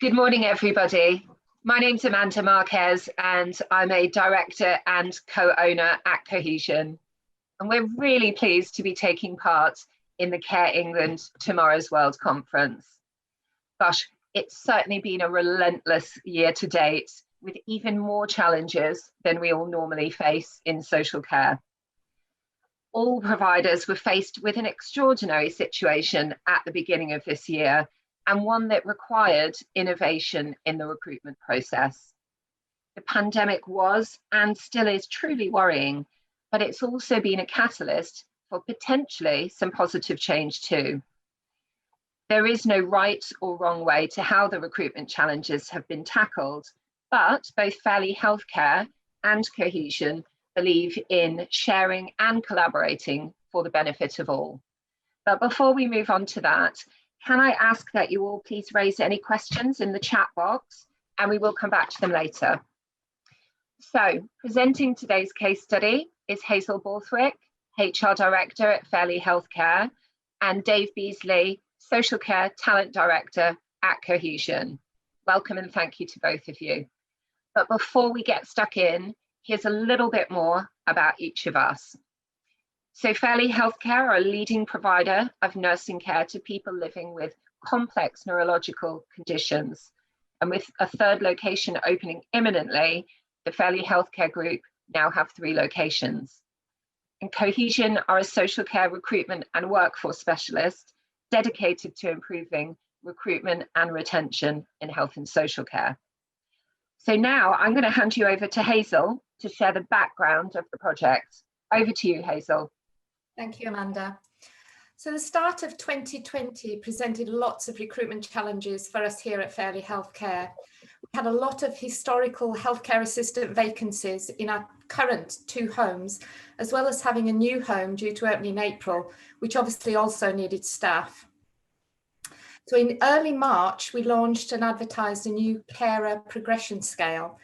Good morning, everybody. My name's Amanda Marquez, and I'm a director and co-owner at Cohesion. And we're really pleased to be taking part in the Care England Tomorrow's World Conference. Gosh, it's certainly been a relentless year to date, with even more challenges than we all normally face in social care. All providers were faced with an extraordinary situation at the beginning of this year, and one that required innovation in the recruitment process. The pandemic was and still is truly worrying, but it's also been a catalyst for potentially some positive change too. There is no right or wrong way to how the recruitment challenges have been tackled, but both Fairley Healthcare and Cohesion believe in sharing and collaborating for the benefit of all. But before we move on to that, can I ask that you all please raise any questions in the chat box, and we will come back to them later. So, presenting today's case study is Hazel Borthwick, HR Director at Fairley Healthcare, and Dave Beasley, Social Care Talent Director at Cohesion. Welcome and thank you to both of you. But before we get stuck in, here's a little bit more about each of us. So Fairley Healthcare are a leading provider of nursing care to people living with complex neurological conditions. And with a third location opening imminently, the Fairley Healthcare Group now have 3 locations. And Cohesion are a social care recruitment and workforce specialist dedicated to improving recruitment and retention in health and social care. So now I'm going to hand you over to Hazel to share the background of the project. Over to you, Hazel. Thank you, Amanda. So the start of 2020 presented lots of recruitment challenges for us here at Fairley Healthcare. We had a lot of historical healthcare assistant vacancies in our current 2 homes, as well as having a new home due to open in April, which obviously also needed staff. So in early March, we launched and advertised a new carer progression scale,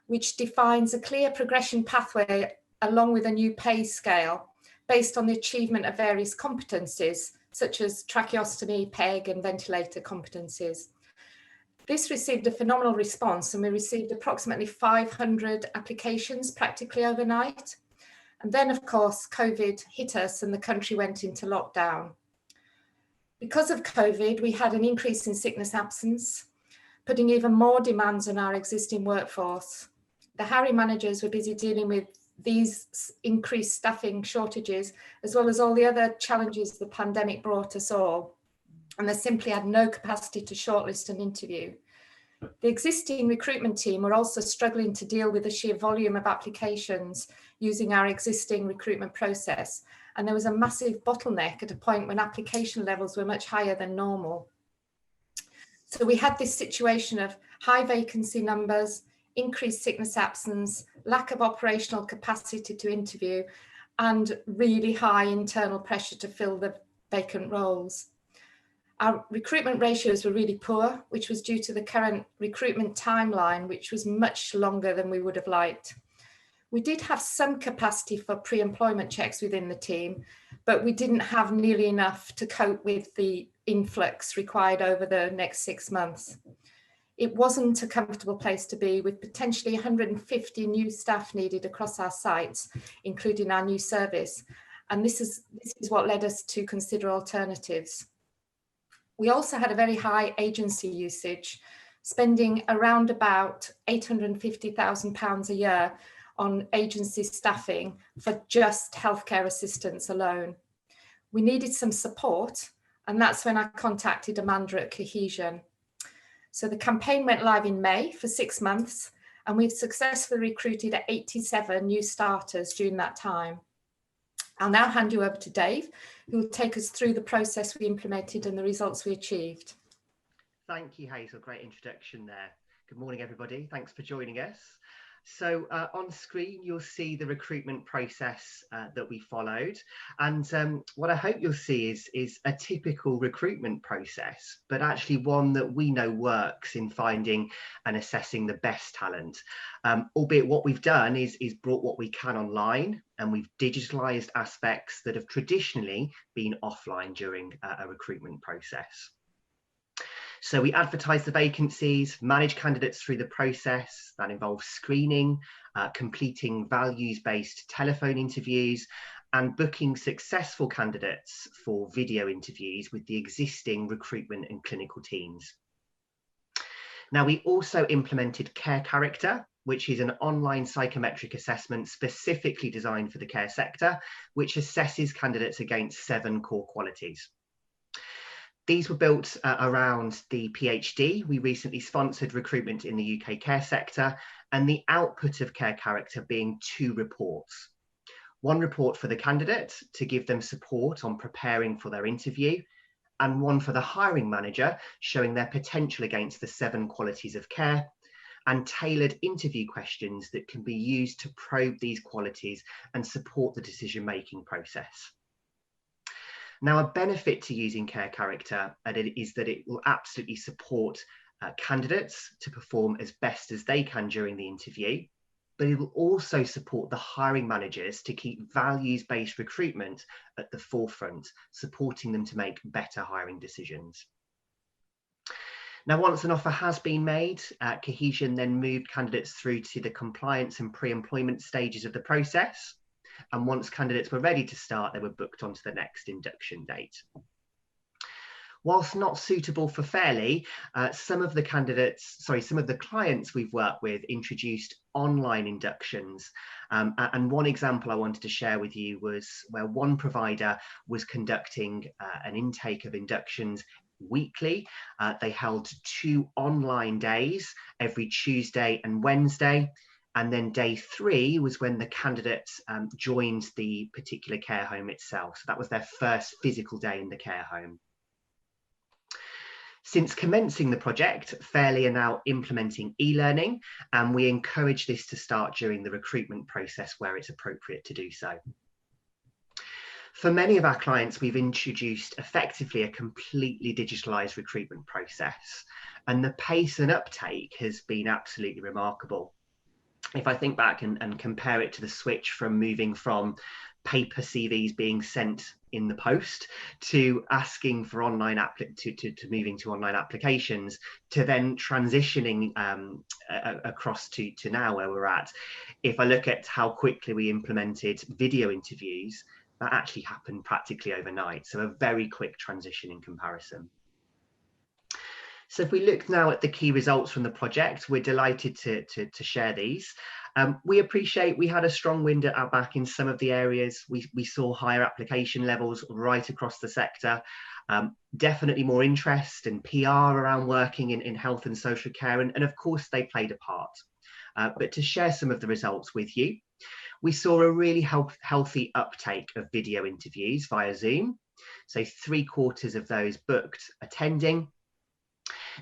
which defines a clear progression pathway along with a new pay scale based on the achievement of various competencies, such as tracheostomy, PEG, and ventilator competencies. This received a phenomenal response, and we received approximately 500 applications practically overnight. And then, of course, COVID hit us and the country went into lockdown. Because of COVID, we had an increase in sickness absence, putting even more demands on our existing workforce. The hiring managers were busy dealing with these increased staffing shortages, as well as all the other challenges the pandemic brought us all, and they simply had no capacity to shortlist and interview. The existing recruitment team were also struggling to deal with the sheer volume of applications using our existing recruitment process, and there was a massive bottleneck at a point when application levels were much higher than normal. So we had this situation of high vacancy numbers, increased sickness absence, lack of operational capacity to interview, and really high internal pressure to fill the vacant roles. Our recruitment ratios were really poor, which was due to the current recruitment timeline, which was much longer than we would have liked. We did have some capacity for pre-employment checks within the team, but we didn't have nearly enough to cope with the influx required over the next 6 months. It wasn't a comfortable place to be, with potentially 150 new staff needed across our sites, including our new service. And this is what led us to consider alternatives. We also had a very high agency usage, spending around about £850,000 a year on agency staffing for just healthcare assistants alone. We needed some support, and that's when I contacted Amanda at Cohesion. So the campaign went live in May for 6 months, and we've successfully recruited 87 new starters during that time. I'll now hand you over to Dave, who will take us through the process we implemented and the results we achieved. Thank you, Hazel. Great introduction there. Good morning, everybody. Thanks for joining us. So on screen, you'll see the recruitment process that we followed. And what I hope you'll see is a typical recruitment process, but actually one that we know works in finding and assessing the best talent. Albeit what we've done is brought what we can online, and we've digitalized aspects that have traditionally been offline during a recruitment process. So we advertise the vacancies, manage candidates through the process. That involves screening, completing values-based telephone interviews, and booking successful candidates for video interviews with the existing recruitment and clinical teams. Now, we also implemented Care Character, which is an online psychometric assessment specifically designed for the care sector, which assesses candidates against 7 core qualities. These were built around the PhD. We recently sponsored recruitment in the UK care sector, and the output of Care Character being 2 reports. 1 report for the candidate to give them support on preparing for their interview, and 1 for the hiring manager showing their potential against the 7 qualities of care, and tailored interview questions that can be used to probe these qualities and support the decision-making process. Now, a benefit to using Care Character is that it will absolutely support candidates to perform as best as they can during the interview, but it will also support the hiring managers to keep values-based recruitment at the forefront, supporting them to make better hiring decisions. Now, once an offer has been made, Cohesion then moved candidates through to the compliance and pre-employment stages of the process. And once candidates were ready to start, they were booked onto the next induction date. Whilst not suitable for Fairly, some of the clients we've worked with introduced online inductions. And one example I wanted to share with you was where one provider was conducting an intake of inductions weekly. They held 2 online days every Tuesday and Wednesday. And then day 3 was when the candidates joined the particular care home itself. So that was their first physical day in the care home. Since commencing the project, Fairly are now implementing e-learning, and we encourage this to start during the recruitment process where it's appropriate to do so. For many of our clients, we've introduced effectively a completely digitalised recruitment process, and the pace and uptake has been absolutely remarkable. If I think back and compare it to the switch from moving from paper CVs being sent in the post to asking for online to moving to online applications, to then transitioning across to now where we're at. If I look at how quickly we implemented video interviews, that actually happened practically overnight. So a very quick transition in comparison. So if we look now at the key results from the project, we're delighted to share these. We appreciate we had a strong wind at our back in some of the areas. We saw higher application levels right across the sector, definitely more interest and PR around working in health and social care, and of course they played a part. But to share some of the results with you, we saw a really healthy uptake of video interviews via Zoom. So 3/4 of those booked attending.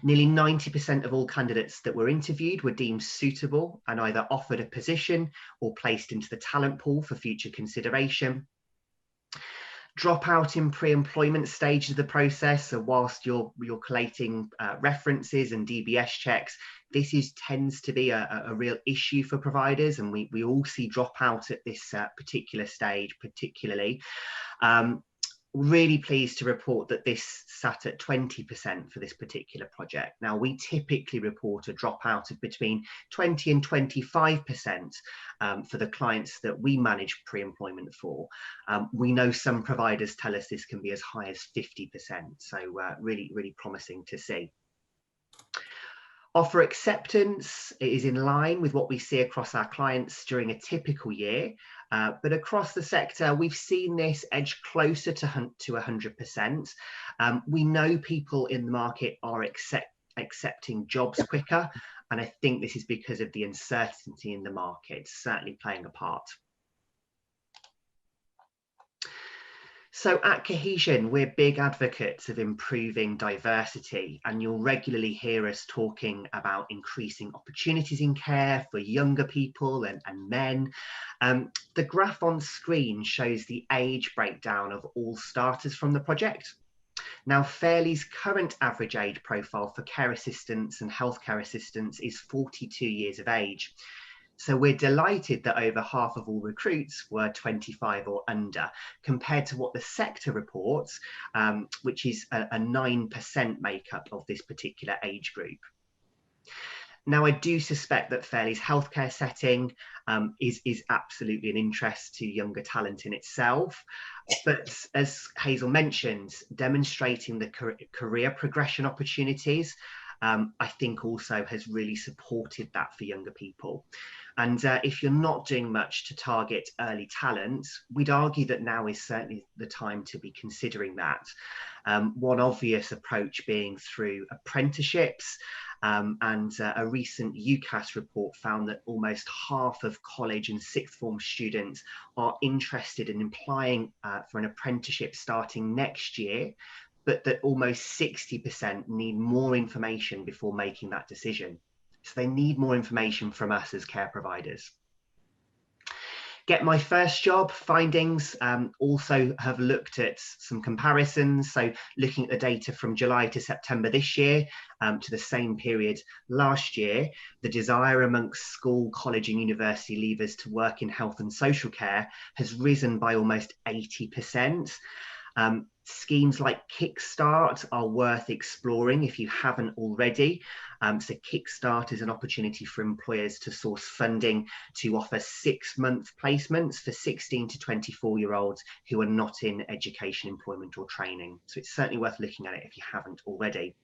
Nearly 90% of all candidates that were interviewed were deemed suitable and either offered a position or placed into the talent pool for future consideration. Dropout in pre-employment stages of the process. So whilst you're collating references and DBS checks, this tends to be a real issue for providers, and we all see dropout at this particular stage particularly. Really pleased to report that this sat at 20% for this particular project. Now, we typically report a dropout of between 20 and 25% for the clients that we manage pre-employment for. We know some providers tell us this can be as high as 50%, so really, really promising to see. Offer acceptance is in line with what we see across our clients during a typical year, but across the sector, we've seen this edge closer to 100%. We know people in the market are accepting jobs quicker, and I think this is because of the uncertainty in the market, certainly playing a part. So at Cohesion, we're big advocates of improving diversity, and you'll regularly hear us talking about increasing opportunities in care for younger people and men. The graph on screen shows the age breakdown of all starters from the project. Now, Fairly's current average age profile for care assistants and healthcare assistants is 42 years of age. So we're delighted that over half of all recruits were 25 or under, compared to what the sector reports, which is a 9% makeup of this particular age group. Now, I do suspect that Fairlie's healthcare setting is absolutely an interest to younger talent in itself. But as Hazel mentioned, demonstrating the career progression opportunities, I think also has really supported that for younger people. And if you're not doing much to target early talent, we'd argue that now is certainly the time to be considering that. One obvious approach being through apprenticeships, and a recent UCAS report found that almost half of college and sixth form students are interested in applying for an apprenticeship starting next year, but that almost 60% need more information before making that decision. So they need more information from us as care providers. Get My First Job findings also have looked at some comparisons. So looking at the data from July to September this year to the same period last year, the desire amongst school, college and university leavers to work in health and social care has risen by almost 80%. Schemes like Kickstart are worth exploring if you haven't already. So Kickstart is an opportunity for employers to source funding to offer 6-month placements for 16 to 24-year-olds who are not in education, employment or training. So it's certainly worth looking at it if you haven't already.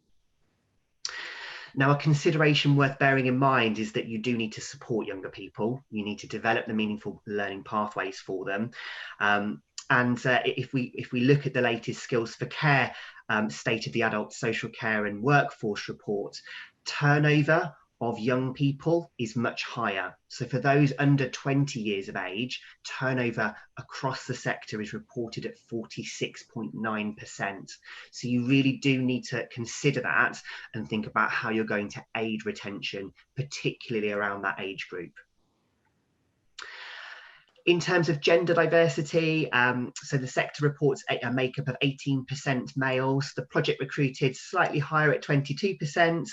Now, a consideration worth bearing in mind is that you do need to support younger people. You need to develop the meaningful learning pathways for them. If we look at the latest Skills for Care State of the Adult Social Care and Workforce report, turnover of young people is much higher. So for those under 20 years of age, turnover across the sector is reported at 46.9%. So you really do need to consider that and think about how you're going to aid retention, particularly around that age group. In terms of gender diversity, so the sector reports a makeup of 18% males. The project recruited slightly higher at 22%.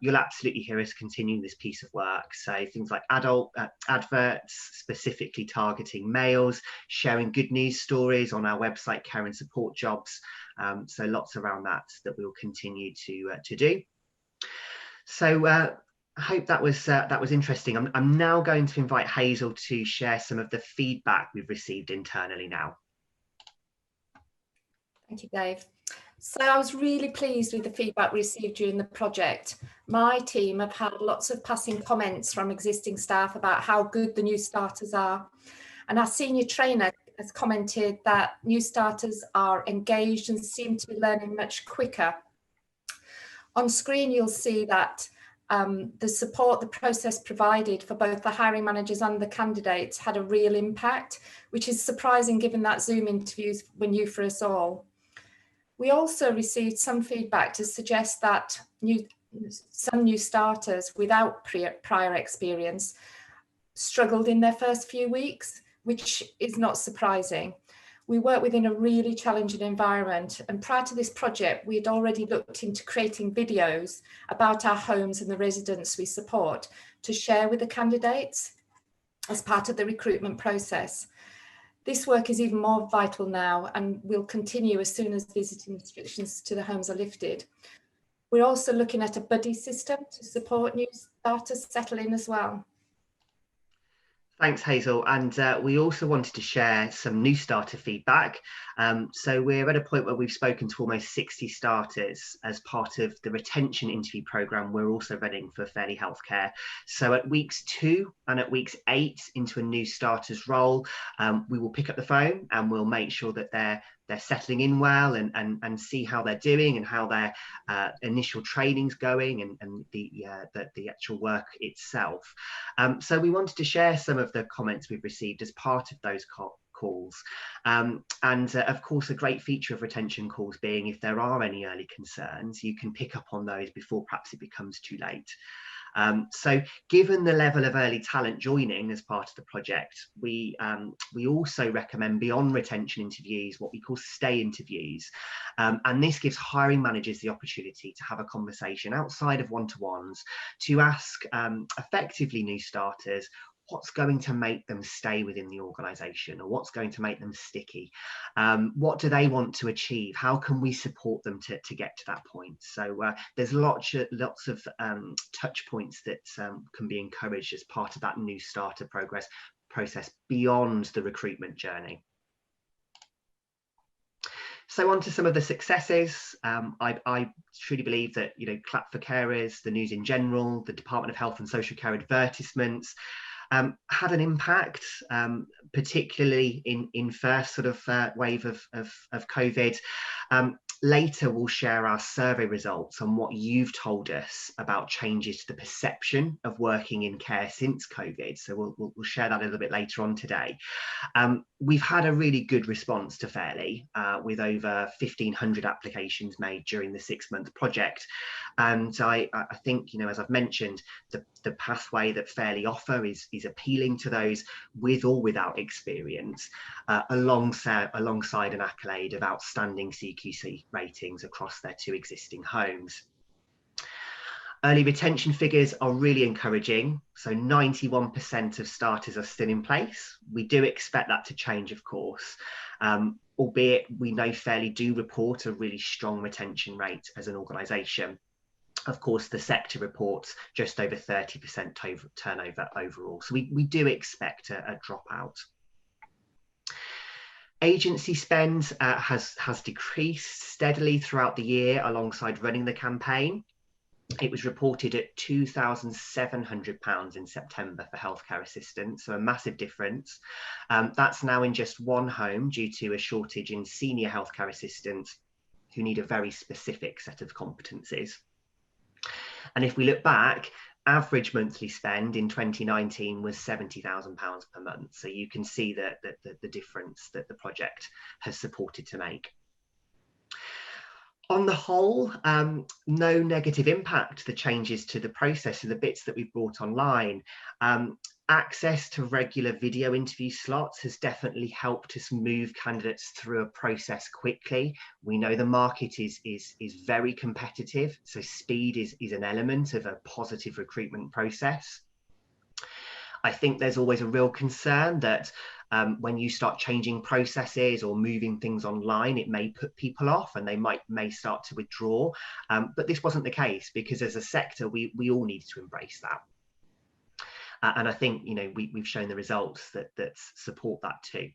You'll absolutely hear us continuing this piece of work. So things like adult adverts, specifically targeting males, sharing good news stories on our website, Care and Support Jobs. So lots around that we'll continue to do. So I hope that was interesting. I'm now going to invite Hazel to share some of the feedback we've received internally now. Thank you, Dave. So I was really pleased with the feedback we received during the project. My team have had lots of passing comments from existing staff about how good the new starters are. And our senior trainer has commented that new starters are engaged and seem to be learning much quicker. On screen, you'll see that the support the process provided for both the hiring managers and the candidates had a real impact, which is surprising given that Zoom interviews were new for us all. We also received some feedback to suggest that some new starters without prior experience struggled in their first few weeks, which is not surprising. We work within a really challenging environment, and prior to this project, we had already looked into creating videos about our homes and the residents we support to share with the candidates as part of the recruitment process. This work is even more vital now and will continue as soon as visiting restrictions to the homes are lifted. We're also looking at a buddy system to support new starters settle in as well. Thanks, Hazel. And we also wanted to share some new starter feedback. So we're at a point where we've spoken to almost 60 starters as part of the retention interview programme we're also running for Fairlie Healthcare. So at weeks 2 and at weeks 8 into a new starter's role, we will pick up the phone and we'll make sure that they're settling in well and see how they're doing and how their initial training's going and the actual work itself. So we wanted to share some of the comments we've received as part of those calls. Of course, a great feature of retention calls being if there are any early concerns, you can pick up on those before perhaps it becomes too late. So given the level of early talent joining as part of the project, we also recommend beyond retention interviews, what we call stay interviews. And this gives hiring managers the opportunity to have a conversation outside of one-to-ones to ask effectively new starters what's going to make them stay within the organisation, or what's going to make them sticky. What do they want to achieve? How can we support them to get to that point? So there's lots of touch points that can be encouraged as part of that new starter process beyond the recruitment journey. So on to some of the successes. I truly believe that, Clap for Carers, the news in general, the Department of Health and Social Care advertisements, had an impact, particularly in first sort of wave of COVID. Later, we'll share our survey results on what you've told us about changes to the perception of working in care since COVID. So we'll share that a little bit later on today. We've had a really good response to Fairly, with over 1,500 applications made during the 6-month project. And I think, as I've mentioned, the pathway that Fairly offer is appealing to those with or without experience, alongside an accolade of outstanding CQC ratings across their 2 existing homes. Early retention figures are really encouraging. So 91% of starters are still in place. We do expect that to change, of course, albeit we know Fairly do report a really strong retention rate as an organisation. Of course, the sector reports just over 30% turnover overall. So we do expect a dropout. Agency spend has decreased steadily throughout the year alongside running the campaign. It was reported at £2,700 in September for healthcare assistants, so a massive difference. That's now in just 1 home due to a shortage in senior healthcare assistants who need a very specific set of competencies. And if we look back, average monthly spend in 2019 was £70,000 per month. So you can see the difference that the project has supported to make. On the whole, no negative impact, the changes to the process and the bits that we've brought online. Access to regular video interview slots has definitely helped us move candidates through a process quickly. We know the market is very competitive, so speed is an element of a positive recruitment process. I think there's always a real concern that when you start changing processes or moving things online, it may put people off and they may start to withdraw. But this wasn't the case, because as a sector, we all needed to embrace that. And I think, we've shown the results that support that too.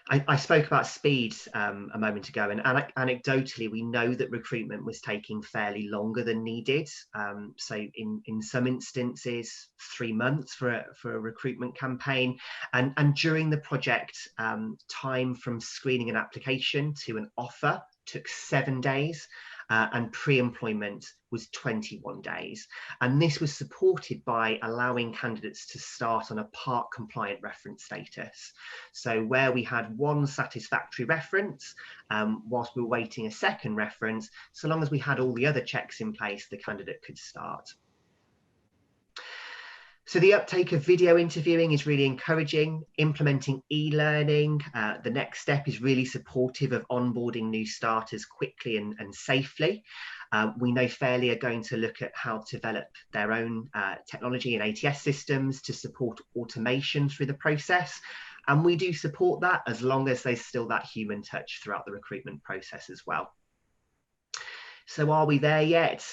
I spoke about speed a moment ago, and anecdotally, we know that recruitment was taking fairly longer than needed. So in some instances, 3 months for a recruitment campaign. And during the project, time from screening an application to an offer took 7 days. And pre-employment was 21 days. And this was supported by allowing candidates to start on a part compliant reference status. So where we had 1 satisfactory reference, whilst we were waiting a 2nd reference, so long as we had all the other checks in place, the candidate could start. So the uptake of video interviewing is really encouraging. Implementing e-learning, the next step is really supportive of onboarding new starters quickly and safely. We know Fairly are going to look at how to develop their own technology and ATS systems to support automation through the process. And we do support that as long as there's still that human touch throughout the recruitment process as well. So are we there yet?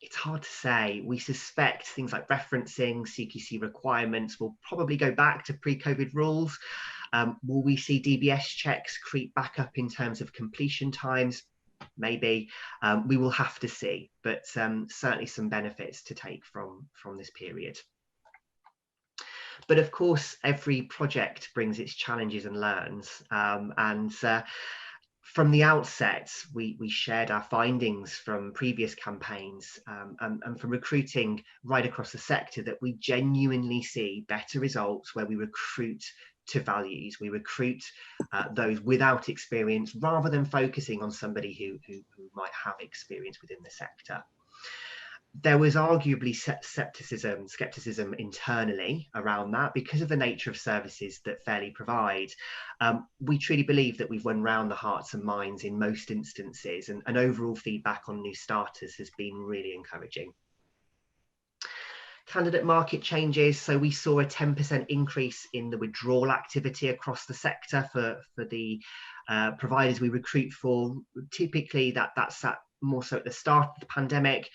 It's hard to say. We suspect things like referencing, CQC requirements will probably go back to pre-COVID rules. Will we see DBS checks creep back up in terms of completion times? Maybe. We will have to see, but certainly some benefits to take from this period. But of course, every project brings its challenges and learns. From the outset, we shared our findings from previous campaigns and from recruiting right across the sector that we genuinely see better results where we recruit to values. We recruit those without experience rather than focusing on somebody who might have experience within the sector. There was arguably skepticism internally around that because of the nature of services that Fairly provide. We truly believe that we've won round the hearts and minds in most instances, and overall feedback on new starters has been really encouraging. Candidate market changes. So we saw a 10% increase in the withdrawal activity across the sector for the providers we recruit for. Typically that's more so at the start of the pandemic.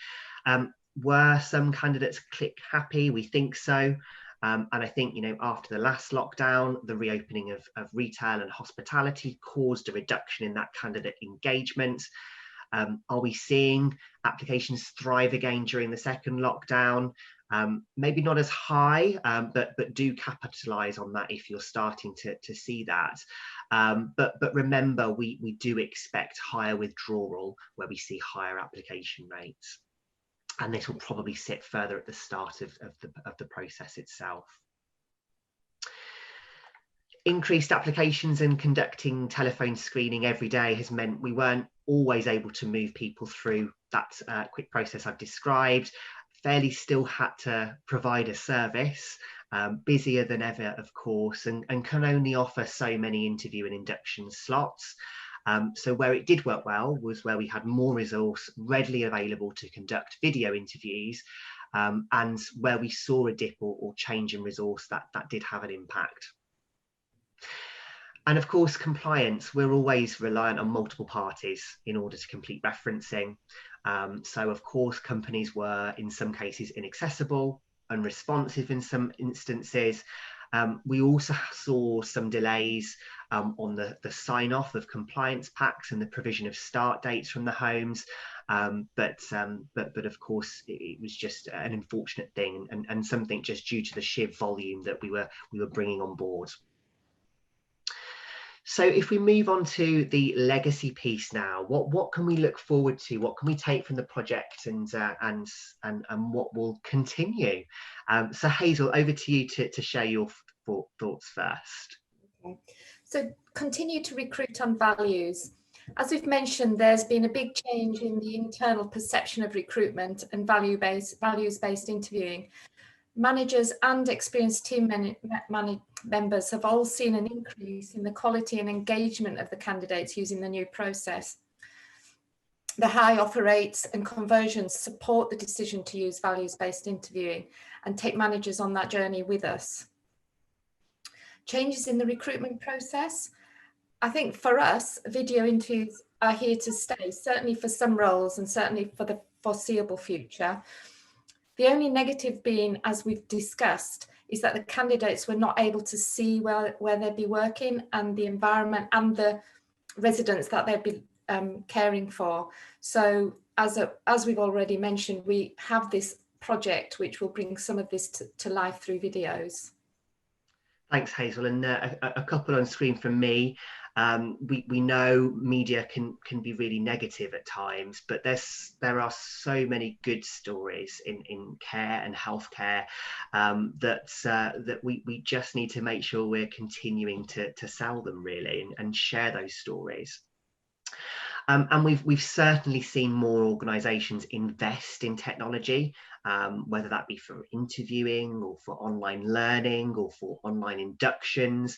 Were some candidates click happy? We think so. And I think, after the last lockdown, the reopening of retail and hospitality caused a reduction in that candidate engagement. Are we seeing applications thrive again during the second lockdown? Maybe not as high, but do capitalise on that if you're starting to see that. But remember, we do expect higher withdrawal where we see higher application rates. And this will probably sit further at the start of the process itself. Increased applications and conducting telephone screening every day has meant we weren't always able to move people through that quick process I've described. Fairly still had to provide a service, busier than ever, of course, and can only offer so many interview and induction slots. So where it did work well was where we had more resource readily available to conduct video interviews, and where we saw a dip or change in resource that did have an impact. And of course, compliance, we're always reliant on multiple parties in order to complete referencing. So of course, companies were in some cases inaccessible, unresponsive in some instances. We also saw some delays on the sign-off of compliance packs and the provision of start dates from the homes. But of course, it was just an unfortunate thing and something just due to the sheer volume that we were bringing on board. So if we move on to the legacy piece now, what can we look forward to? What can we take from the project and what will continue? So Hazel, over to you to share your thoughts first. Okay. So continue to recruit on values. As we've mentioned, there's been a big change in the internal perception of recruitment and values-based interviewing. Managers and experienced team members have all seen an increase in the quality and engagement of the candidates using the new process. The high offer rates and conversions support the decision to use values-based interviewing and take managers on that journey with us. Changes in the recruitment process. I think for us, video interviews are here to stay, certainly for some roles and certainly for the foreseeable future. The only negative being, as we've discussed, is that the candidates were not able to see where they'd be working and the environment and the residents that they'd be caring for. So as we've already mentioned, we have this project which will bring some of this to life through videos. Thanks, Hazel. And a couple on screen from me. We know media can be really negative at times, but there are so many good stories in care and healthcare that we just need to make sure we're continuing to sell them really and share those stories. And we've certainly seen more organisations invest in technology, whether that be for interviewing or for online learning or for online inductions.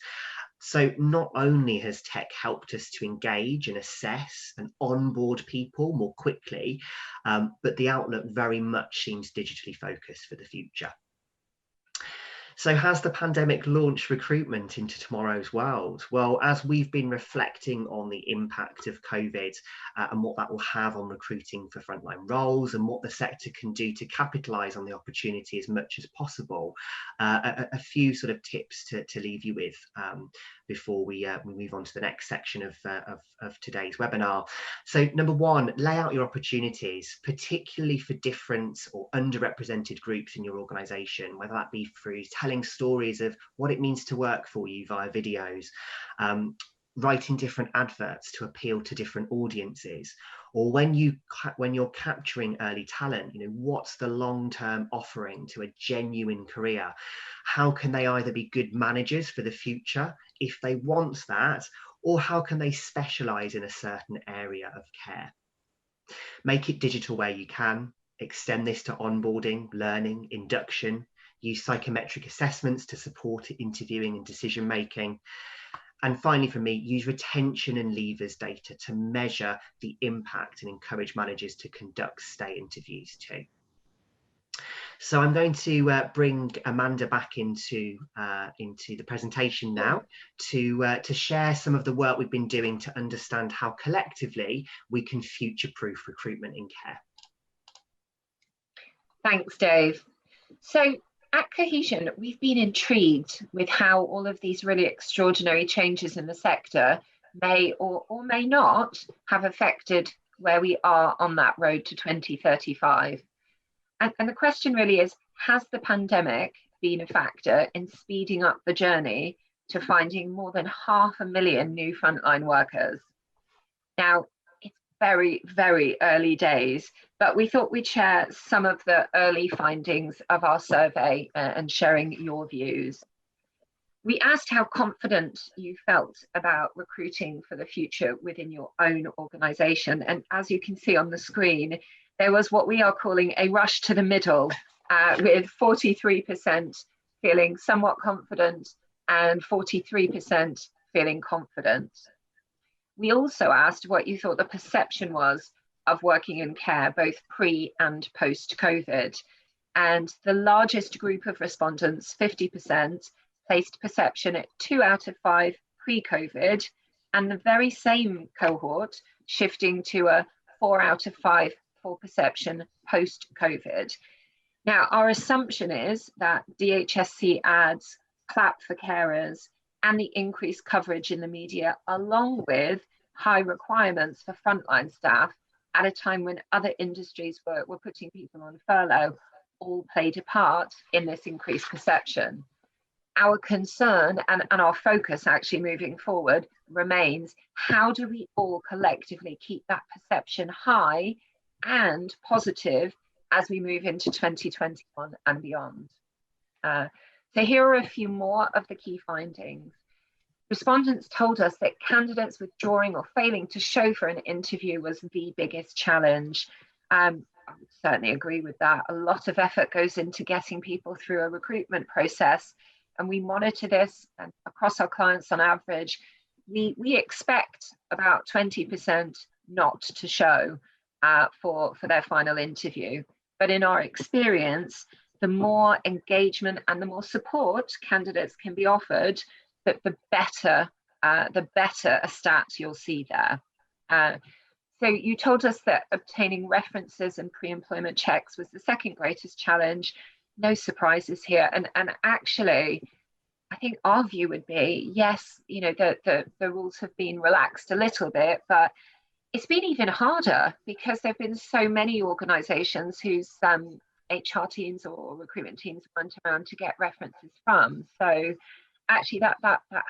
So not only has tech helped us to engage and assess and onboard people more quickly, but the outlook very much seems digitally focused for the future. So has the pandemic launched recruitment into tomorrow's world? Well, as we've been reflecting on the impact of COVID and what that will have on recruiting for frontline roles and what the sector can do to capitalise on the opportunity as much as possible, a few sort of tips to leave you with before we move on to the next section of today's webinar. So number one, lay out your opportunities, particularly for different or underrepresented groups in your organisation, whether that be through telling stories of what it means to work for you via videos, writing different adverts to appeal to different audiences, or when you're capturing early talent, you know, what's the long-term offering to a genuine career? How can they either be good managers for the future if they want that, or how can they specialize in a certain area of care? Make it digital where you can, extend this to onboarding, learning, induction, use psychometric assessments to support interviewing and decision making. And finally, for me, use retention and leavers data to measure the impact and encourage managers to conduct stay interviews too. So I'm going to bring Amanda back into the presentation now to share some of the work we've been doing to understand how collectively we can future-proof recruitment in care. Thanks, Dave. So at Cohesion, we've been intrigued with how all of these really extraordinary changes in the sector may or may not have affected where we are on that road to 2035. And the question really is, has the pandemic been a factor in speeding up the journey to finding more than 500,000 new frontline workers? Now, it's very, very early days, but we thought we'd share some of the early findings of our survey and sharing your views. We asked how confident you felt about recruiting for the future within your own organisation. And as you can see on the screen, there was what we are calling a rush to the middle, with 43% feeling somewhat confident and 43% feeling confident. We also asked what you thought the perception was of working in care, both pre and post-COVID. And the largest group of respondents, 50%, placed perception at 2 out of 5 pre-COVID, and the very same cohort shifting to a 4 out of 5 for perception post-COVID. Now, our assumption is that DHSC ads, clap for carers, and the increased coverage in the media, along with high requirements for frontline staff at a time when other industries were putting people on furlough, all played a part in this increased perception. Our concern and our focus actually moving forward remains, how do we all collectively keep that perception high and positive as we move into 2021 and beyond? So here are a few more of the key findings. Respondents told us that candidates withdrawing or failing to show for an interview was the biggest challenge. I would certainly agree with that. A lot of effort goes into getting people through a recruitment process, and we monitor this, and across our clients on average, we expect about 20% not to show for their final interview. But in our experience, the more engagement and the more support candidates can be offered, the better a stat you'll see there. So you told us that obtaining references and pre-employment checks was the second greatest challenge. No surprises here. And actually, I think our view would be, yes, you know, the rules have been relaxed a little bit, but it's been even harder because there have been so many organisations whose HR teams or recruitment teams went around to get references from. So actually that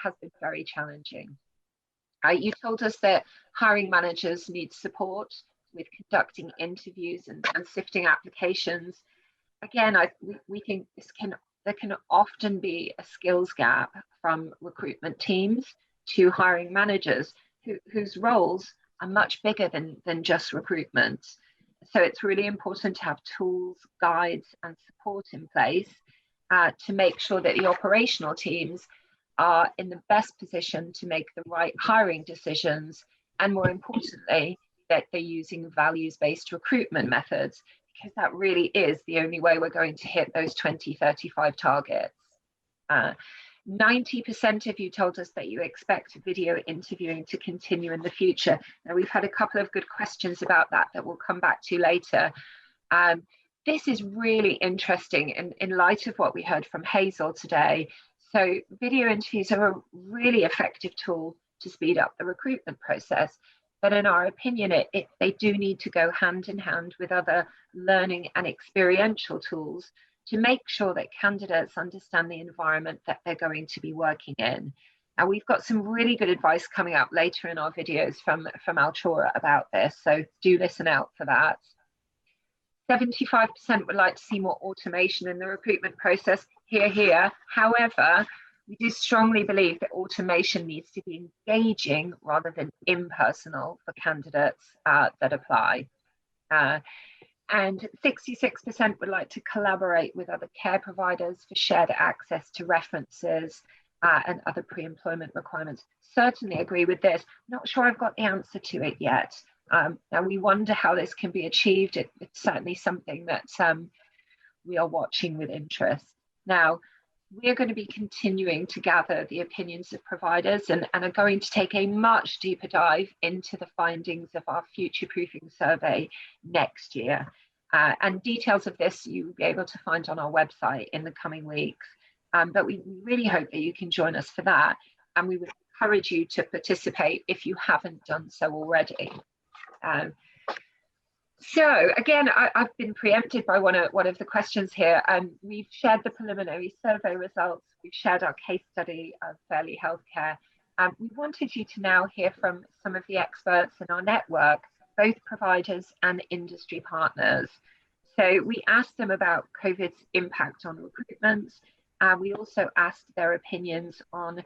has been very challenging. You told us that hiring managers need support with conducting interviews and sifting applications. Again, we think there can often be a skills gap from recruitment teams to hiring managers whose roles are much bigger than just recruitment. So it's really important to have tools, guides, and support in place to make sure that the operational teams are in the best position to make the right hiring decisions, and more importantly, that they're using values-based recruitment methods, because that really is the only way we're going to hit those 2035 targets. 90% of you told us that you expect video interviewing to continue in the future. Now, we've had a couple of good questions about that we'll come back to later. This is really interesting in light of what we heard from Hazel today. So video interviews are a really effective tool to speed up the recruitment process. But in our opinion, they do need to go hand in hand with other learning and experiential tools to make sure that candidates understand the environment that they're going to be working in. And we've got some really good advice coming up later in our videos from Altura about this, so do listen out for that. 75% would like to see more automation in the recruitment process. Here. However, we do strongly believe that automation needs to be engaging rather than impersonal for candidates that apply. And 66% would like to collaborate with other care providers for shared access to references and other pre-employment requirements. Certainly agree with this. Not sure I've got the answer to it yet. And we wonder how this can be achieved. It's certainly something that we are watching with interest. Now, we are going to be continuing to gather the opinions of providers and are going to take a much deeper dive into the findings of our future proofing survey next year. And details of this you will be able to find on our website in the coming weeks. But we really hope that you can join us for that. And we would encourage you to participate if you haven't done so already. So again, I've been preempted by one of the questions here. We've shared the preliminary survey results. We've shared our case study of Fairley Healthcare. We wanted you to now hear from some of the experts in our network, both providers and industry partners. So we asked them about COVID's impact on recruitment. We also asked their opinions on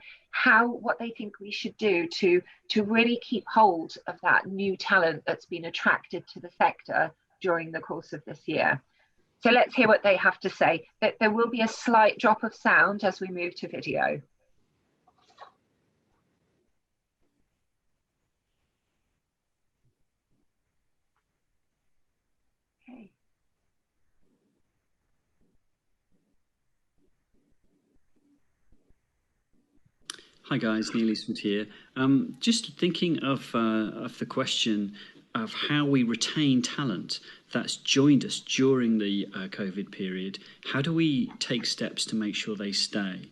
what they think we should do to really keep hold of that new talent that's been attracted to the sector during the course of this year. So let's hear what they have to say. There will be a slight drop of sound as we move to video. Okay. Hi guys, Neil Eastwood here. Just thinking of the question of how we retain talent that's joined us during the COVID period. How do we take steps to make sure they stay?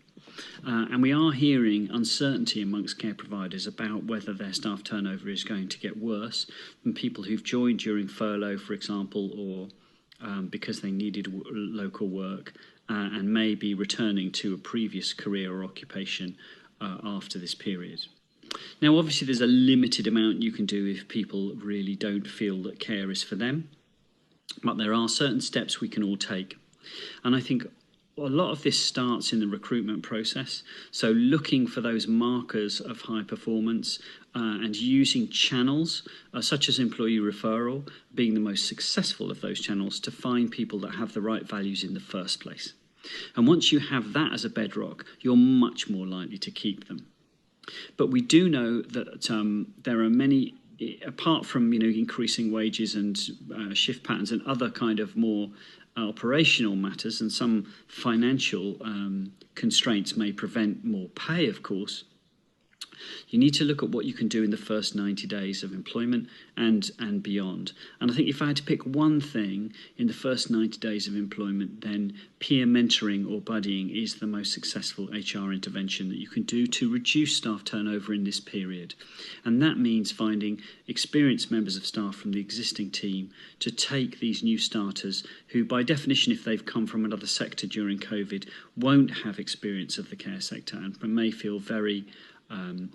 And we are hearing uncertainty amongst care providers about whether their staff turnover is going to get worse than people who've joined during furlough, for example, or because they needed local work and may be returning to a previous career or occupation after this period. Now, obviously, there's a limited amount you can do if people really don't feel that care is for them, but there are certain steps we can all take. And I think a lot of this starts in the recruitment process. So looking for those markers of high performance and using channels such as employee referral being the most successful of those channels to find people that have the right values in the first place. And once you have that as a bedrock, you're much more likely to keep them. But we do know that there are many, apart from increasing wages and shift patterns and other kind of more operational matters, and some financial constraints may prevent more pay, of course. You need to look at what you can do in the first 90 days of employment and beyond. And I think if I had to pick one thing in the first 90 days of employment, then peer mentoring or buddying is the most successful HR intervention that you can do to reduce staff turnover in this period. And that means finding experienced members of staff from the existing team to take these new starters who, by definition, if they've come from another sector during COVID, won't have experience of the care sector and may feel very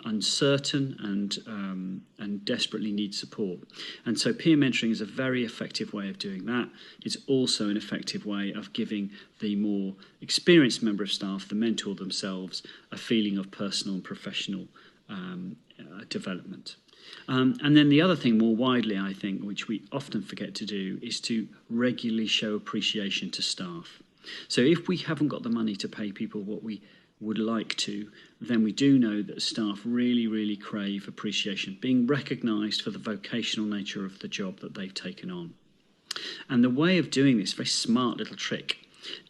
uncertain and desperately need support. And so peer mentoring is a very effective way of doing that. It's also an effective way of giving the more experienced member of staff, the mentor themselves, a feeling of personal and professional development. And then the other thing more widely, I think, which we often forget to do, is to regularly show appreciation to staff. So if we haven't got the money to pay people what we would like to, then we do know that staff really, really crave appreciation, being recognised for the vocational nature of the job that they've taken on. And the way of doing this, very smart little trick,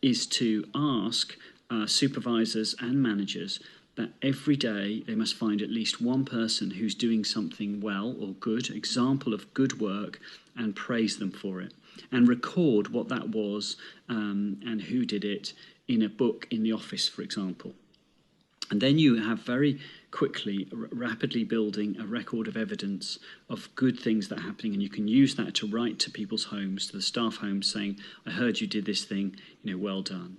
is to ask supervisors and managers that every day they must find at least one person who's doing something well or good, example of good work, and praise them for it. And record what that was and who did it in a book in the office, for example. And then you have very quickly, rapidly building a record of evidence of good things that are happening, and you can use that to write to people's homes, to the staff homes, saying, I heard you did this thing, well done.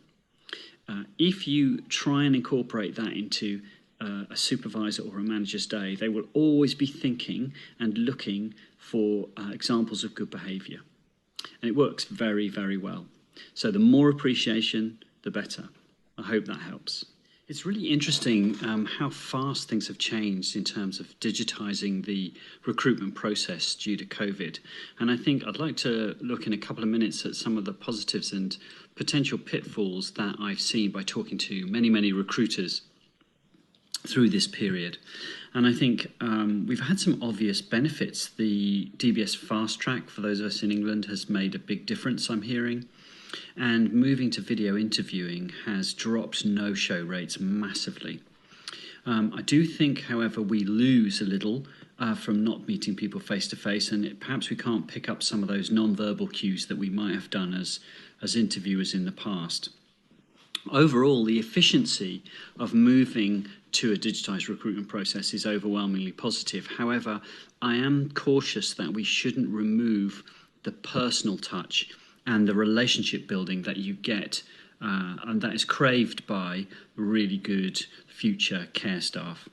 If you try and incorporate that into a supervisor or a manager's day, they will always be thinking and looking for examples of good behaviour. And it works very, very well. So the more appreciation, the better. I hope that helps. It's really interesting how fast things have changed in terms of digitising the recruitment process due to COVID. And I think I'd like to look in a couple of minutes at some of the positives and potential pitfalls that I've seen by talking to many, many recruiters through this period. And I think we've had some obvious benefits. The DBS Fast Track, for those of us in England, has made a big difference, I'm hearing. And moving to video interviewing has dropped no-show rates massively. I do think, however, we lose a little from not meeting people face-to-face, and perhaps we can't pick up some of those non-verbal cues that we might have done as interviewers in the past. Overall, the efficiency of moving to a digitised recruitment process is overwhelmingly positive. However, I am cautious that we shouldn't remove the personal touch and the relationship building that you get and that is craved by really good future care staff.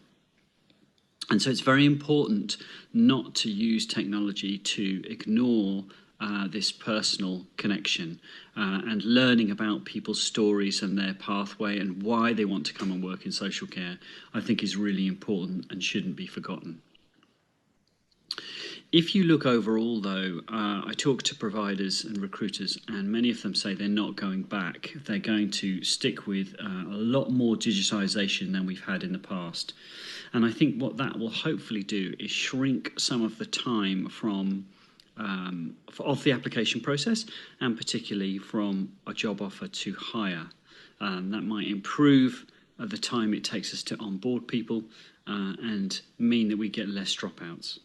And so it's very important not to use technology to ignore this personal connection and learning about people's stories and their pathway and why they want to come and work in social care, I think is really important and shouldn't be forgotten. If you look overall, though, I talk to providers and recruiters, and many of them say they're not going back. They're going to stick with a lot more digitisation than we've had in the past. And I think what that will hopefully do is shrink some of the time from of the application process, and particularly from a job offer to hire. That might improve the time it takes us to onboard people and mean that we get less dropouts.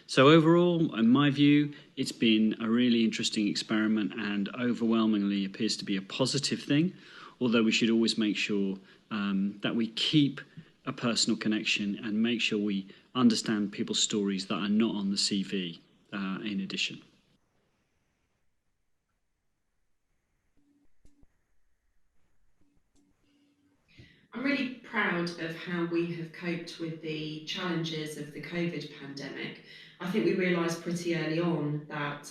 So overall, in my view, it's been a really interesting experiment and overwhelmingly appears to be a positive thing, although we should always make sure that we keep a personal connection and make sure we understand people's stories that are not on the CV in addition. I'm really proud of how we have coped with the challenges of the COVID pandemic. I think we realised pretty early on that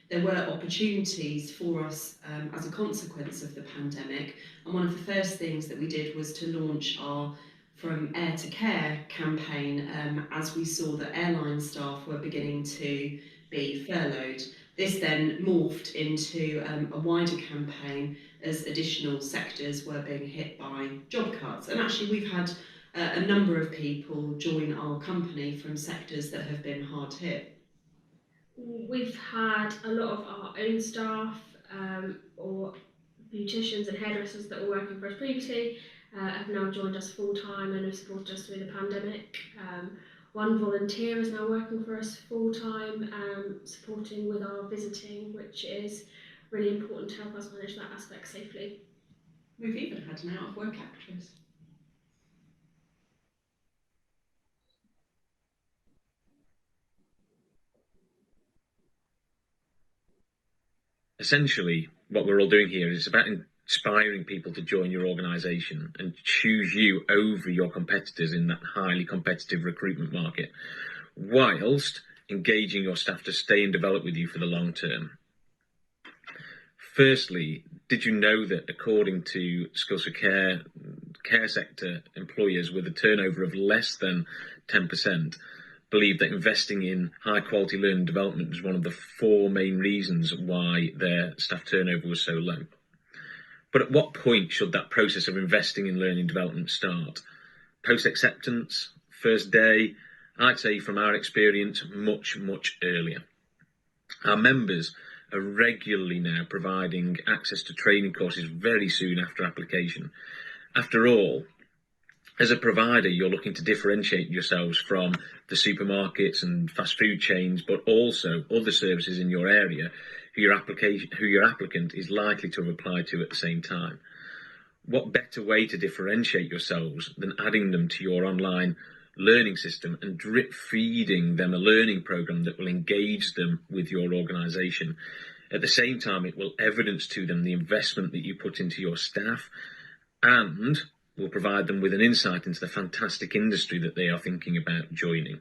there were opportunities for us as a consequence of the pandemic. And one of the first things that we did was to launch our From Air to Care campaign as we saw that airline staff were beginning to be furloughed. This then morphed into a wider campaign as additional sectors were being hit by job cuts. And actually we've had a number of people join our company from sectors that have been hard hit. We've had a lot of our own staff or beauticians and hairdressers that were working for us previously have now joined us full-time and have supported us through the pandemic. One volunteer is now working for us full-time, supporting with our visiting, which is really important to help us manage that aspect safely. We've even had an out-of-work actress. Essentially, what we're all doing here is about inspiring people to join your organisation and choose you over your competitors in that highly competitive recruitment market, whilst engaging your staff to stay and develop with you for the long term. Firstly, did you know that according to Skills for care sector employers with a turnover of less than 10% believe that investing in high quality learning and development is one of the 4 main reasons why their staff turnover was so low? But at what point should that process of investing in learning and development start? Post acceptance, first day? I'd say from our experience, much earlier. Our members are regularly now providing access to training courses very soon after application. After all, as a provider, you're looking to differentiate yourselves from the supermarkets and fast food chains, but also other services in your area who your applicant is likely to have applied to at the same time. What better way to differentiate yourselves than adding them to your online learning system and drip feeding them a learning program that will engage them with your organisation. At the same time, it will evidence to them the investment that you put into your staff and will provide them with an insight into the fantastic industry that they are thinking about joining.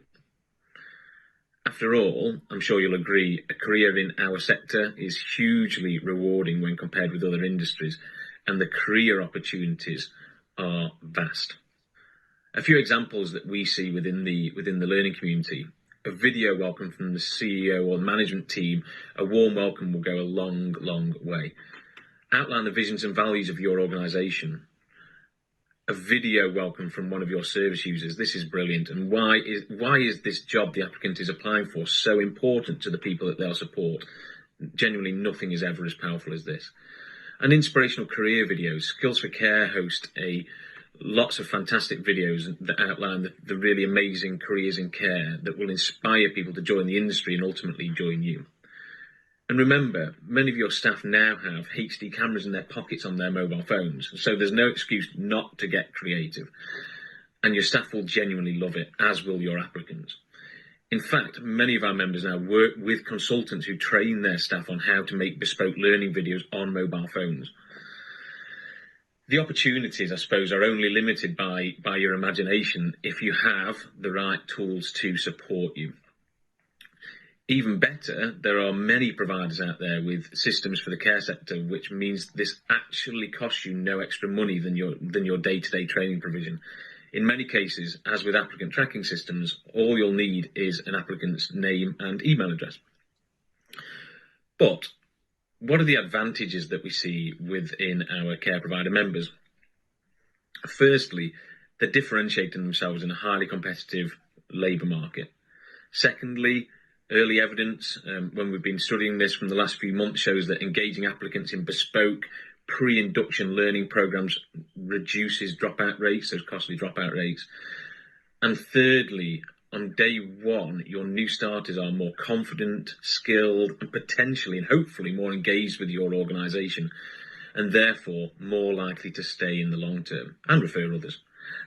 After all, I'm sure you'll agree, a career in our sector is hugely rewarding when compared with other industries, and the career opportunities are vast. A few examples that we see within the learning community: a video welcome from the CEO or management team, a warm welcome will go a long, long way. Outline the visions and values of your organisation. A video welcome from one of your service users. This is brilliant. And why is this job the applicant is applying for so important to the people that they'll support? Genuinely, nothing is ever as powerful as this. And inspirational career videos. Skills for Care host lots of fantastic videos that outline the really amazing careers in care that will inspire people to join the industry and ultimately join you. And remember, many of your staff now have HD cameras in their pockets on their mobile phones, so there's no excuse not to get creative. And your staff will genuinely love it, as will your applicants. In fact, many of our members now work with consultants who train their staff on how to make bespoke learning videos on mobile phones. The opportunities, I suppose, are only limited by your imagination if you have the right tools to support you. Even better, there are many providers out there with systems for the care sector, which means this actually costs you no extra money than your day-to-day training provision. In many cases, as with applicant tracking systems, all you'll need is an applicant's name and email address. But what are the advantages that we see within our care provider members? Firstly, they're differentiating themselves in a highly competitive labour market. Secondly, early evidence, when we've been studying this from the last few months, shows that engaging applicants in bespoke pre-induction learning programs reduces dropout rates, those costly dropout rates. And thirdly, on day one, your new starters are more confident, skilled, and potentially and hopefully more engaged with your organisation, and therefore more likely to stay in the long term and refer others.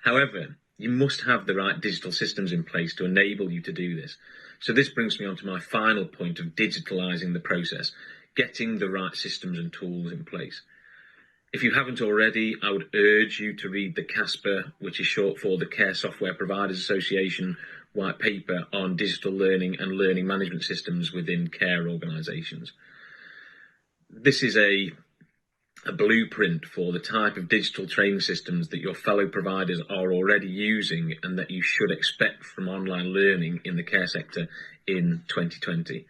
However, you must have the right digital systems in place to enable you to do this. So this brings me on to my final point of digitalising the process, getting the right systems and tools in place. If you haven't already, I would urge you to read the CASPER, which is short for the Care Software Providers Association, white paper on digital learning and learning management systems within care organisations. This is a blueprint for the type of digital training systems that your fellow providers are already using and that you should expect from online learning in the care sector in 2020.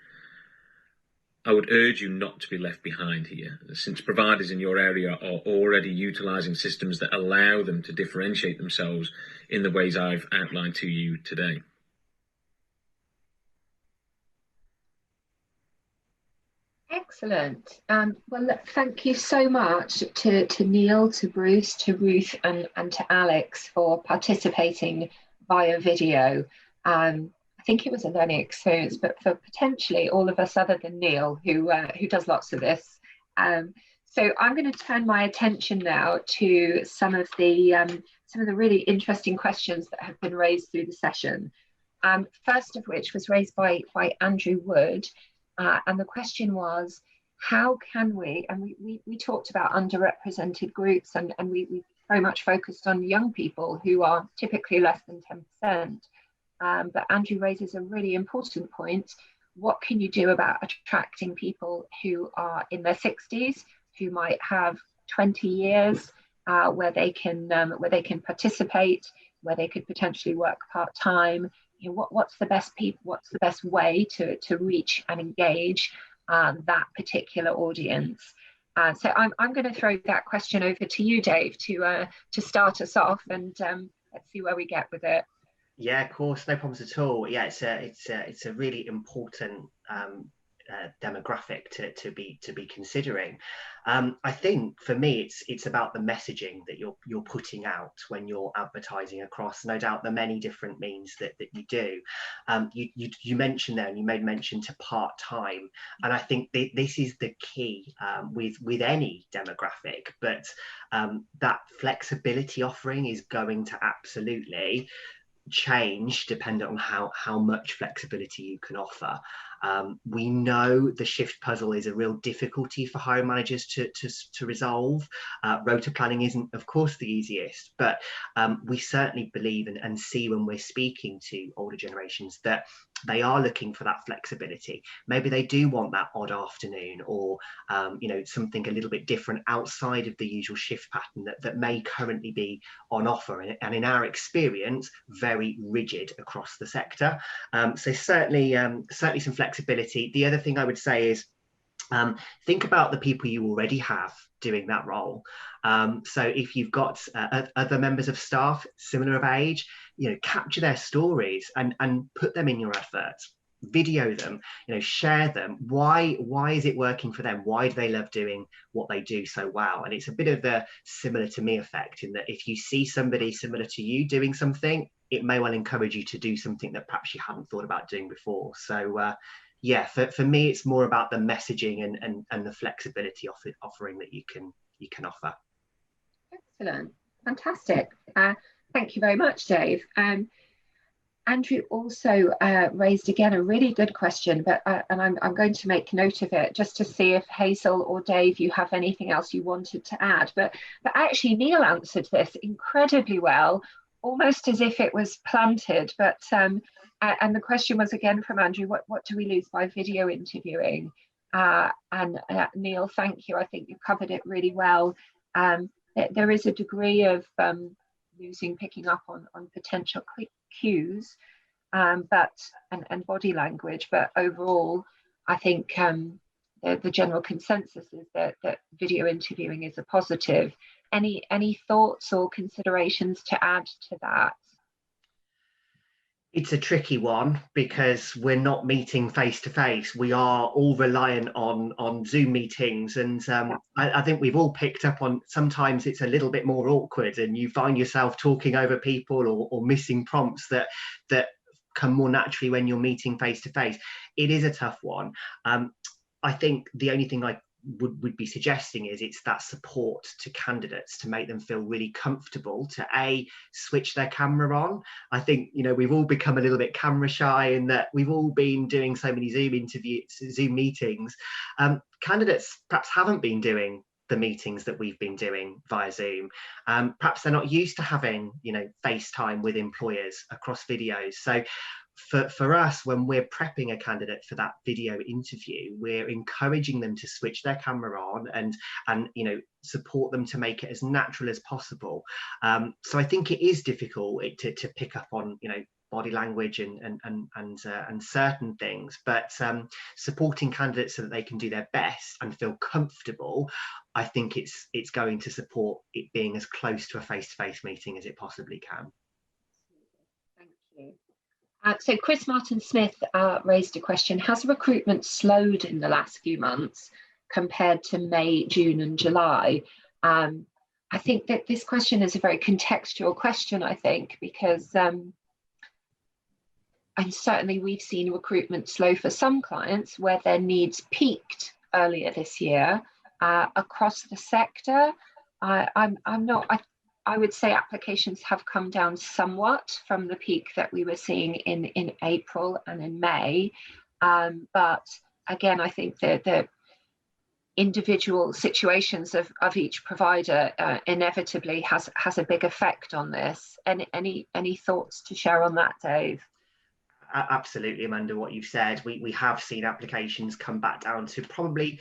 I would urge you not to be left behind here, since providers in your area are already utilising systems that allow them to differentiate themselves in the ways I've outlined to you today. Excellent. Well, look, thank you so much to Neil, to Bruce, to Ruth, and to Alex for participating via video. I think it was a learning experience, but for potentially all of us other than Neil, who does lots of this. So I'm going to turn my attention now to some of the really interesting questions that have been raised through the session. First of which was raised by Andrew Wood. And the question was, how can we, and we talked about underrepresented groups, and we very much focused on young people who are typically less than 10%. But Andrew raises a really important point. What can you do about attracting people who are in their 60s, who might have 20 years where they can participate, where they could potentially work part-time? You know, what's the best way to reach and engage that particular audience? So I'm going to throw that question over to you, Dave, to start us off, and let's see where we get with it. Yeah, of course, no problems at all. Yeah, it's a really important demographic to be considering. I think for me it's about the messaging that you're putting out when you're advertising across, no doubt, the many different means that you do. You mentioned there, and you made mention to part-time, and I think this is the key with any demographic, but that flexibility offering is going to absolutely change dependent on how much flexibility you can offer. We know the shift puzzle is a real difficulty for hiring managers to resolve. Rota planning isn't, of course, the easiest, but we certainly believe and see when we're speaking to older generations that they are looking for that flexibility. Maybe they do want that odd afternoon, or something a little bit different outside of the usual shift pattern that may currently be on offer, and in our experience, very rigid across the sector. So certainly some flexibility. The other thing I would say is, think about the people you already have doing that role. So if you've got other members of staff similar of age, capture their stories and put them in your adverts, video them, share them. Why is it working for them? Why do they love doing what they do so well? And it's a bit of the similar to me effect, in that if you see somebody similar to you doing something, it may well encourage you to do something that perhaps you hadn't thought about doing before. So yeah, for me, it's more about the messaging and the flexibility offering that you can offer. Excellent, fantastic. Thank you very much, Dave. Andrew also raised again a really good question, but and I'm going to make note of it just to see if Hazel or Dave, you have anything else you wanted to add. But actually, Neil answered this incredibly well, almost as if it was planted. But and the question was again from Andrew: what do we lose by video interviewing? And Neil, thank you. I think you covered it really well. There is a degree of picking up on potential cues, but and body language, but overall I think the general consensus is that video interviewing is a positive. Any thoughts or considerations to add to that? It's a tricky one because we're not meeting face to face. We are all reliant on Zoom meetings, and I think we've all picked up on sometimes it's a little bit more awkward, and you find yourself talking over people or missing prompts that come more naturally when you're meeting face to face. It is a tough one. I think the only thing I would be suggesting is it's that support to candidates to make them feel really comfortable to switch their camera on. I think we've all become a little bit camera shy in that we've all been doing so many Zoom meetings. Candidates perhaps haven't been doing the meetings that we've been doing via Zoom. Perhaps they're not used to having FaceTime with employers across videos. So for us, when we're prepping a candidate for that video interview, we're encouraging them to switch their camera on and support them to make it as natural as possible. So I think it is difficult to pick up on body language and certain things, but supporting candidates so that they can do their best and feel comfortable, I think it's going to support it being as close to a face-to-face meeting as it possibly can. Thank you. So Chris Martin Smith raised a question: has recruitment slowed in the last few months compared to May, June and July? I think that this question is a very contextual question, I think, because and certainly we've seen recruitment slow for some clients where their needs peaked earlier this year across the sector. I would say applications have come down somewhat from the peak that we were seeing in April and in May. But again, I think that the individual situations of each provider inevitably has a big effect on this. Any thoughts to share on that, Dave? Absolutely, Amanda, what you've said. We have seen applications come back down to probably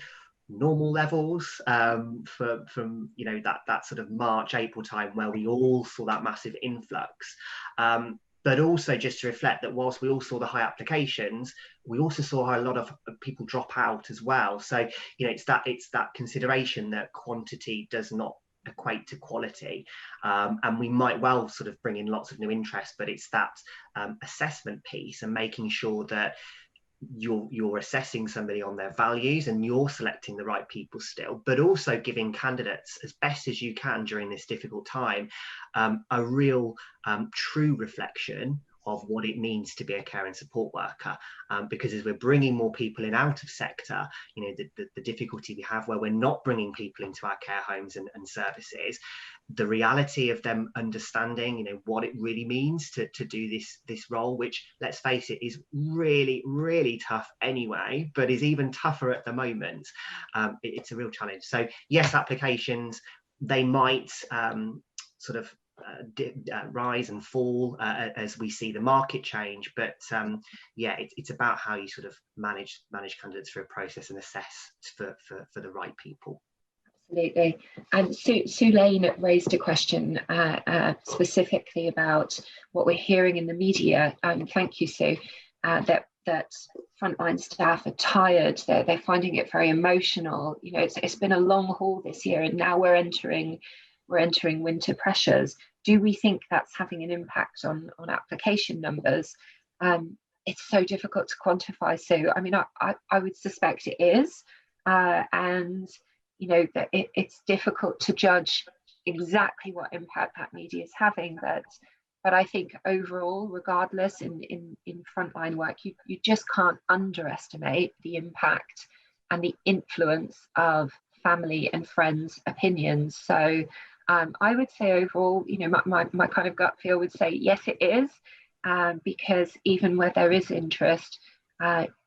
normal levels from that sort of March, April time where we all saw that massive influx. But also just to reflect that whilst we all saw the high applications, we also saw a lot of people drop out as well. So it's that consideration that quantity does not equate to quality, and we might well sort of bring in lots of new interest, but it's that assessment piece and making sure that you're assessing somebody on their values and you're selecting the right people still, but also giving candidates as best as you can during this difficult time a real true reflection of what it means to be a care and support worker, because as we're bringing more people in out of sector, the difficulty we have where we're not bringing people into our care homes and services, the reality of them understanding, you know, what it really means to do this role, which, let's face it, is really, really tough anyway, but is even tougher at the moment. It's a real challenge. So yes, applications, they might sort of rise and fall as we see the market change, but yeah, it's about how you sort of manage candidates through a process and assess for the right people. Absolutely. And Sue Lane raised a question specifically about what we're hearing in the media. Thank you, Sue. That frontline staff are tired. They're finding it very emotional. You know, it's been a long haul this year, and now we're entering winter pressures. Do we think that's having an impact on application numbers? It's so difficult to quantify, Sue. I mean, I would suspect it is, and you know that it's difficult to judge exactly what impact that media is having, but I think overall, regardless, in frontline work, you just can't underestimate the impact and the influence of family and friends' opinions. So I would say overall, you know, my kind of gut feel would say yes, it is, because even where there is interest,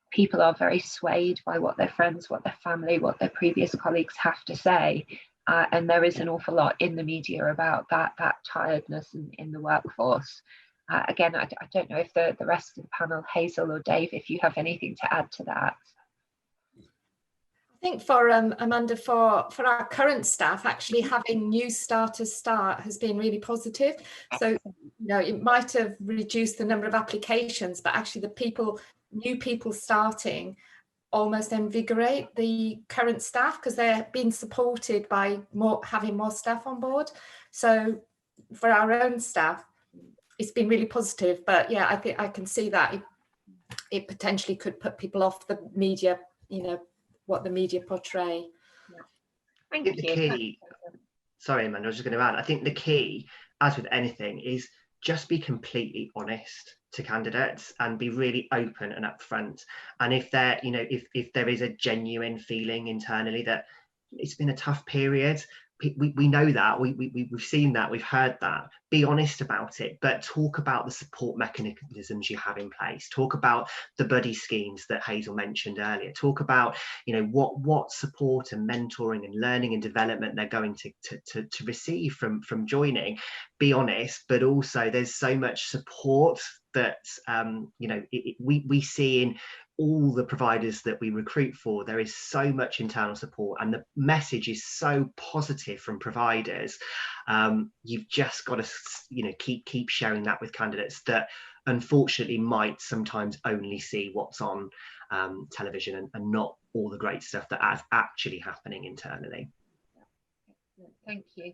people are very swayed by what their friends, what their family, what their previous colleagues have to say. And there is an awful lot in the media about that tiredness in the workforce. Again, I don't know if the rest of the panel, Hazel or Dave, if you have anything to add to that. I think for Amanda, for our current staff, actually having new starters start has been really positive. So, you know, it might have reduced the number of applications, but actually the new people starting almost invigorate the current staff because they're being supported by having more staff on board. So for our own staff, it's been really positive. But yeah, I think I can see that it potentially could put people off the media, you know, what the media portray. Yeah. I think the key, sorry, Amanda, I was just going to add, I think the key, as with anything, is just be completely honest to candidates and be really open and upfront. And if there, you know, if there is a genuine feeling internally that it's been a tough period, we know that, we've seen that, we've heard that, be honest about it, but talk about the support mechanisms you have in place, talk about the buddy schemes that Hazel mentioned earlier, talk about, you know, what support and mentoring and learning and development they're going to receive from joining. Be honest, but also there's so much support that you know, we see in all the providers that we recruit for. There is so much internal support and the message is so positive from providers. You've just got to, you know, keep sharing that with candidates that unfortunately might sometimes only see what's on television and not all the great stuff that is actually happening internally. Thank you.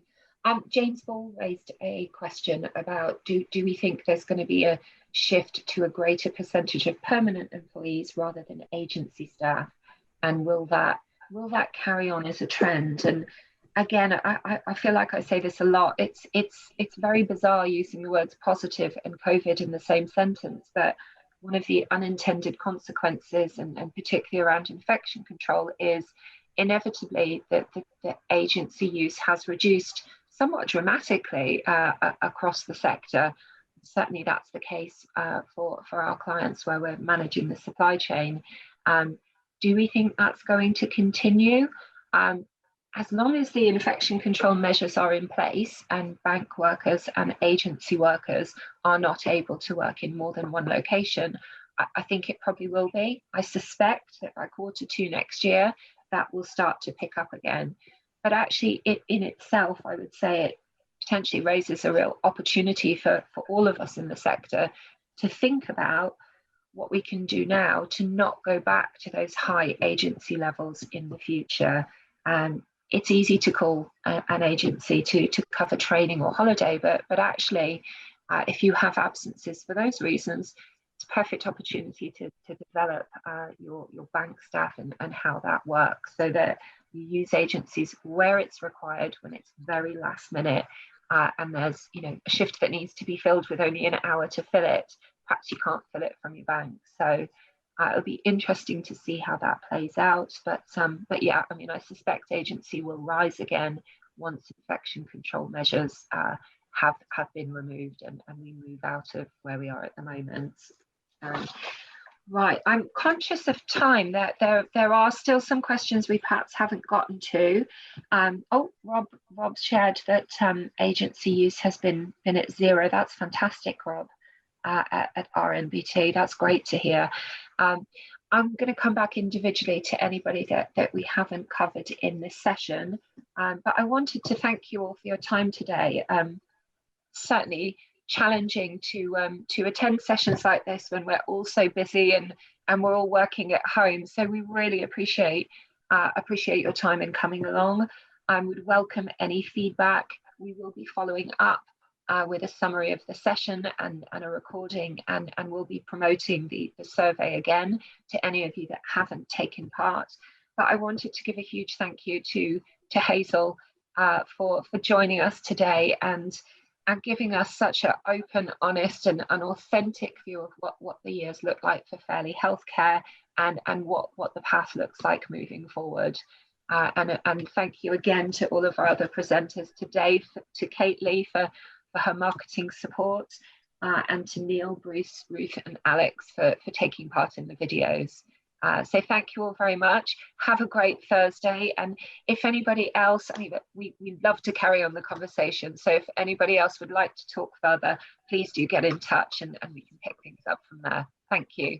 James Ball raised a question about do we think there's going to be a shift to a greater percentage of permanent employees rather than agency staff, and will that carry on as a trend? And again, I feel like I say this a lot. It's very bizarre using the words positive and COVID in the same sentence, but one of the unintended consequences, and particularly around infection control, is inevitably that the agency use has reduced somewhat dramatically across the sector. Certainly that's the case for our clients where we're managing the supply chain. Do we think that's going to continue? As long as the infection control measures are in place and bank workers and agency workers are not able to work in more than one location, I think it probably will be. I suspect that by Q2 next year, that will start to pick up again. But actually, it in itself, I would say it potentially raises a real opportunity for all of us in the sector to think about what we can do now to not go back to those high agency levels in the future. It's easy to call an agency to cover training or holiday, but actually, if you have absences for those reasons, it's a perfect opportunity to develop your bank staff and how that works, so that you use agencies where it's required when it's very last minute, and there's, you know, a shift that needs to be filled with only an hour to fill it. Perhaps you can't fill it from your bank. So it'll be interesting to see how that plays out. But yeah, I mean, I suspect agency will rise again once infection control measures have been removed and we move out of where we are at the moment. Right, I'm conscious of time. There are still some questions we perhaps haven't gotten to. Oh, Rob shared that agency use has been at 0. That's fantastic, Rob, at RNBT. That's great to hear. I'm going to come back individually to anybody that we haven't covered in this session, but I wanted to thank you all for your time today. Certainly challenging to attend sessions like this when we're all so busy and we're all working at home. So we really appreciate your time in coming along. I would welcome any feedback. We will be following up with a summary of the session and a recording, and we'll be promoting the survey again to any of you that haven't taken part. But I wanted to give a huge thank you to Hazel for joining us today and giving us such an open, honest and an authentic view of what the years look like for Fairley Healthcare and what the path looks like moving forward. And thank you again to all of our other presenters today, to Kate Lee for her marketing support, and to Neil, Bruce, Ruth and Alex for taking part in the videos. So thank you all very much. Have a great Thursday. And if anybody else, I mean, we'd love to carry on the conversation. So if anybody else would like to talk further, please do get in touch and we can pick things up from there. Thank you.